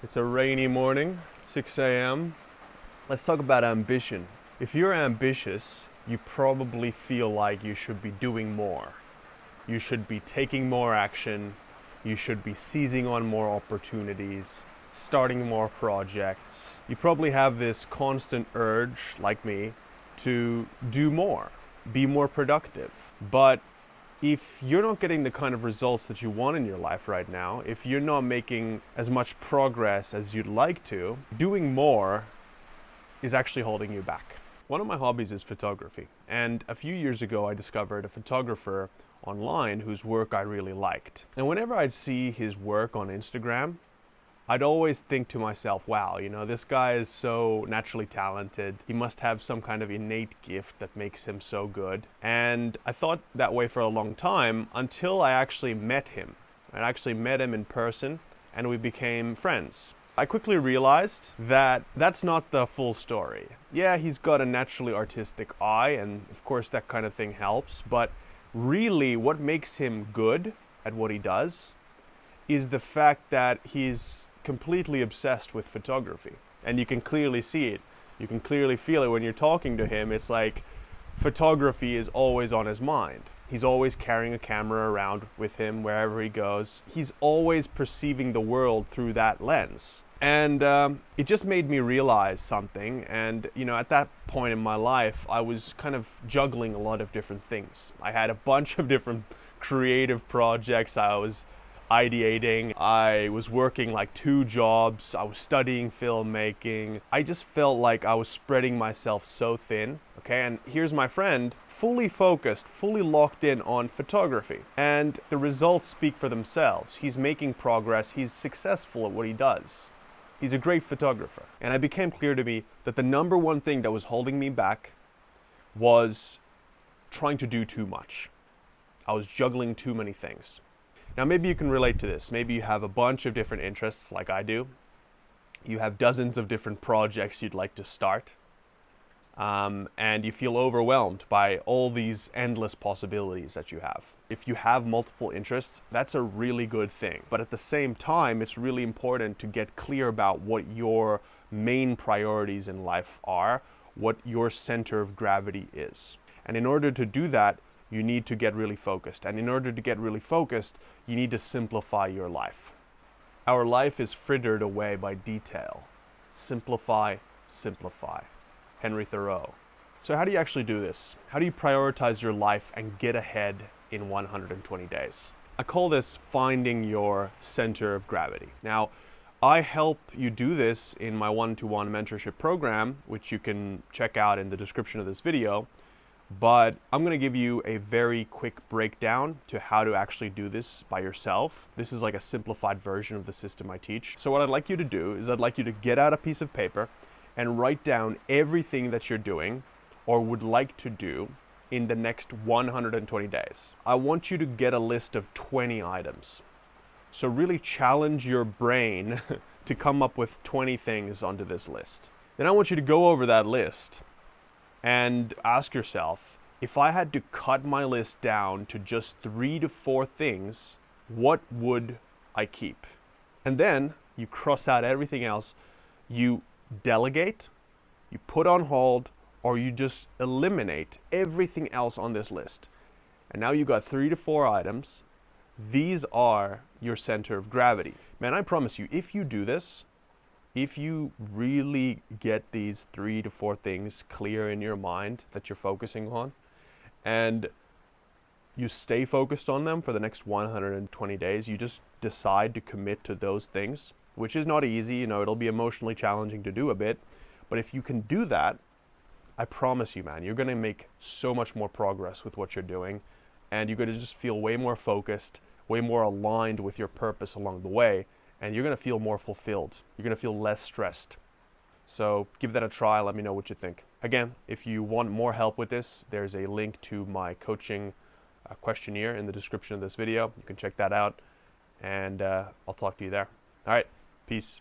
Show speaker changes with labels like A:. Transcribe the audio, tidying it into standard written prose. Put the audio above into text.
A: It's a rainy morning, 6 a.m. Let's talk about ambition. If you're ambitious, you probably feel like you should be doing more. You should be taking more action. You should be seizing on more opportunities, starting more projects. You probably have this constant urge, like me, to do more, be more productive. But if you're not getting the kind of results that you want in your life right now, if you're not making as much progress as you'd like to, doing more is actually holding you back. One of my hobbies is photography, and a few years ago I discovered a photographer online whose work I really liked. And whenever I'd see his work on Instagram, I'd always think to myself, wow, this guy is so naturally talented. He must have some kind of innate gift that makes him so good. And I thought that way for a long time until I actually met him. I actually met him in person and we became friends. I quickly realized that that's not the full story. Yeah, he's got a naturally artistic eye, and of course that kind of thing helps, but really what makes him good at what he does is the fact that he's completely obsessed with photography. And you can clearly see it. You can clearly feel it when you're talking to him. It's like photography is always on his mind. He's always carrying a camera around with him wherever he goes. He's always perceiving the world through that lens. And it just made me realize something. And, at that point in my life, I was kind of juggling a lot of different things. I had a bunch of different creative projects I was ideating. I was working like 2 jobs. I was studying filmmaking. I just felt like I was spreading myself so thin. Okay, and here's my friend, fully focused, fully locked in on photography. And the results speak for themselves. He's making progress. He's successful at what he does. He's a great photographer. And it became clear to me that the number one thing that was holding me back was trying to do too much. I was juggling too many things. Now, maybe you can relate to this. Maybe you have a bunch of different interests like I do. You have dozens of different projects you'd like to start. And you feel overwhelmed by all these endless possibilities that you have. If you have multiple interests, that's a really good thing. But at the same time, it's really important to get clear about what your main priorities in life are, what your center of gravity is. And in order to do that, you need to get really focused. And in order to get really focused, you need to simplify your life. Our life is frittered away by detail. Simplify, simplify. Henry Thoreau. So how do you actually do this? How do you prioritize your life and get ahead in 120 days? I call this finding your center of gravity. Now, I help you do this in my one-to-one mentorship program, which you can check out in the description of this video. But I'm going to give you a very quick breakdown to how to actually do this by yourself. This is like a simplified version of the system I teach. So what I'd like you to do is I'd like you to get out a piece of paper and write down everything that you're doing or would like to do in the next 120 days. I want you to get a list of 20 items. So really challenge your brain to come up with 20 things onto this list. Then I want you to go over that list and ask yourself, if I had to cut my list down to just 3 to 4 things, what would I keep? And then you cross out everything else. You delegate, you put on hold, or you just eliminate everything else on this list. And now you got 3 to 4 items. These are your center of gravity. Man, I promise you, if you do this, if you really get these 3 to 4 things clear in your mind that you're focusing on, and you stay focused on them for the next 120 days, you just decide to commit to those things, which is not easy. It'll be emotionally challenging to do a bit. But if you can do that, I promise you, man, you're going to make so much more progress with what you're doing. And you're going to just feel way more focused, way more aligned with your purpose along the way. And you're going to feel more fulfilled. You're going to feel less stressed. So give that a try. Let me know what you think. Again, if you want more help with this, there's a link to my coaching questionnaire in the description of this video. You can check that out. And I'll talk to you there. All right. Peace.